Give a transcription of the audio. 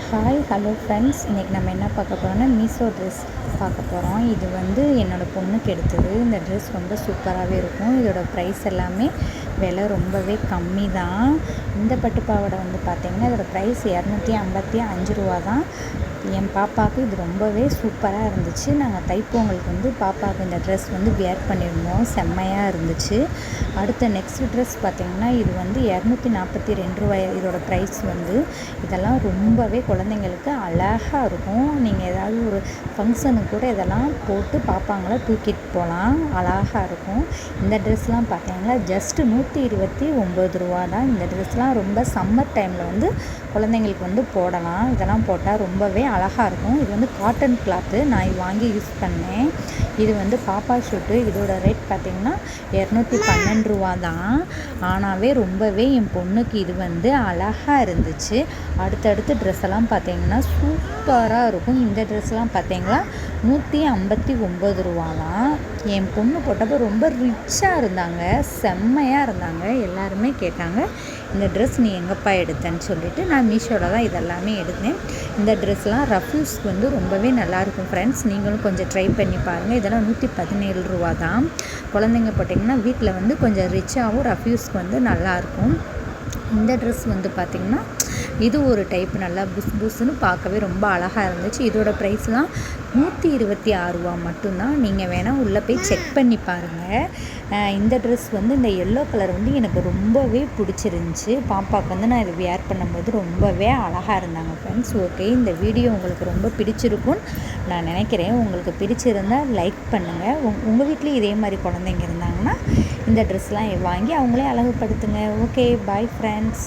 Hi hello friends, இன்றைக்கி நம்ம என்ன பார்க்க போகிறோம்னா மீஷோ ட்ரெஸ் பார்க்க போகிறோம். இது வந்து என்னோடய பொண்ணுக்கு எடுத்தது. இந்த ட்ரெஸ் ரொம்ப சூப்பராகவே இருக்கும். இதோட ப்ரைஸ் எல்லாமே விலை ரொம்பவே கம்மி தான். இந்த பட்டு பாவாடை வந்து பார்த்திங்கன்னா இதோட ப்ரைஸ் 255 ரூபா தான். என் பாப்பாவுக்கு இது ரொம்பவே சூப்பராக இருந்துச்சு. நாங்கள் தைப்பொங்கலுக்கு வந்து பாப்பாவுக்கு இந்த ட்ரெஸ் வந்து வியர் பண்ணியிருந்தோம். செம்மையாக இருந்துச்சு. அடுத்த நெக்ஸ்ட் ட்ரெஸ் பார்த்திங்கன்னா இது வந்து 242 ரூபாய் இதோட ப்ரைஸ் வந்து. இதெல்லாம் ரொம்பவே குழந்தைங்களுக்கு அழகாக இருக்கும். நீங்கள் ஏதாவது ஒரு ஃபங்க்ஷனுக்கு கூட இதெல்லாம் போட்டு பாப்பாங்களை தூக்கிட்டு போகலாம். அழகாக இருக்கும். இந்த ட்ரெஸ்லாம் பார்த்தீங்கன்னா ஜஸ்ட்டு 129 ரூபா தான். இந்த ட்ரெஸ்லாம் ரொம்ப சம்மர் டைமில் வந்து குழந்தைங்களுக்கு வந்து போடலாம். இதெல்லாம் போட்டால் ரொம்பவே அழகாக இருக்கும். இது வந்து காட்டன் கிளாத்து. நான் இது வாங்கி யூஸ் பண்ணேன். இது வந்து பாப்பா ஷூட்டு. இதோட ரேட் பார்த்திங்கன்னா 212 ரூபா தான். ஆனாவே ரொம்பவே என் பொண்ணுக்கு இது வந்து அழகாக இருந்துச்சு. அடுத்தடுத்து ட்ரெஸ்ஸெல்லாம் பார்த்திங்கன்னா சூப்பராக இருக்கும். இந்த ட்ரெஸ்லாம் பார்த்திங்கன்னா 159 ரூபா தான். என் பொண்ணு போட்டப்போ ரொம்ப ரிச்சாக இருந்தாங்க, செம்மையாக இருந்தாங்க. எல்லாருமே கேட்டாங்க இந்த ட்ரெஸ் நீ எங்கேப்பா எடுத்தேன்னு சொல்லிவிட்டு. நான் மீஷோவில் தான் இதெல்லாமே எடுத்தேன். இந்த ட்ரெஸ்லாம் ரஃப்யூஸ்க்கு வந்து ரொம்பவே நல்லாயிருக்கும் ஃப்ரெண்ட்ஸ். நீங்களும் கொஞ்சம் ட்ரை பண்ணி பாருங்கள். இதெல்லாம் 117 ரூபா தான். குழந்தைங்க போட்டிங்கன்னா வீட்டில் வந்து கொஞ்சம் ரிச்சாகவும் ரஃப்யூஸ்க்கு வந்து நல்லாயிருக்கும். இந்த ட்ரெஸ் வந்து பார்த்திங்கன்னா இது ஒரு டைப் நல்லா புஸ்ன்னு பார்க்கவே ரொம்ப அழகாக இருந்துச்சு. இதோட ப்ரைஸ்லாம் 126 ரூபா மட்டும்தான். நீங்கள் வேணால் உள்ளே போய் செக் பண்ணி பாருங்கள். இந்த ட்ரெஸ் வந்து இந்த எல்லோ கலர் வந்து எனக்கு ரொம்பவே பிடிச்சிருந்துச்சி. பாப்பாவுக்கு வந்து நான் இதை வியர் பண்ணும்போது ரொம்பவே அழகாக இருந்தாங்க ஃப்ரெண்ட்ஸ். ஓகே, இந்த வீடியோ உங்களுக்கு ரொம்ப பிடிச்சிருக்கும்னு நான் நினைக்கிறேன். உங்களுக்கு பிடிச்சிருந்தால் லைக் பண்ணுங்கள். உங்கள் வீட்லேயும் இதே மாதிரி குழந்தைங்க இருந்தாங்கன்னா இந்த ட்ரெஸ்லாம் வாங்கி அவங்களே அழகுபடுத்துங்க. Okay, bye friends.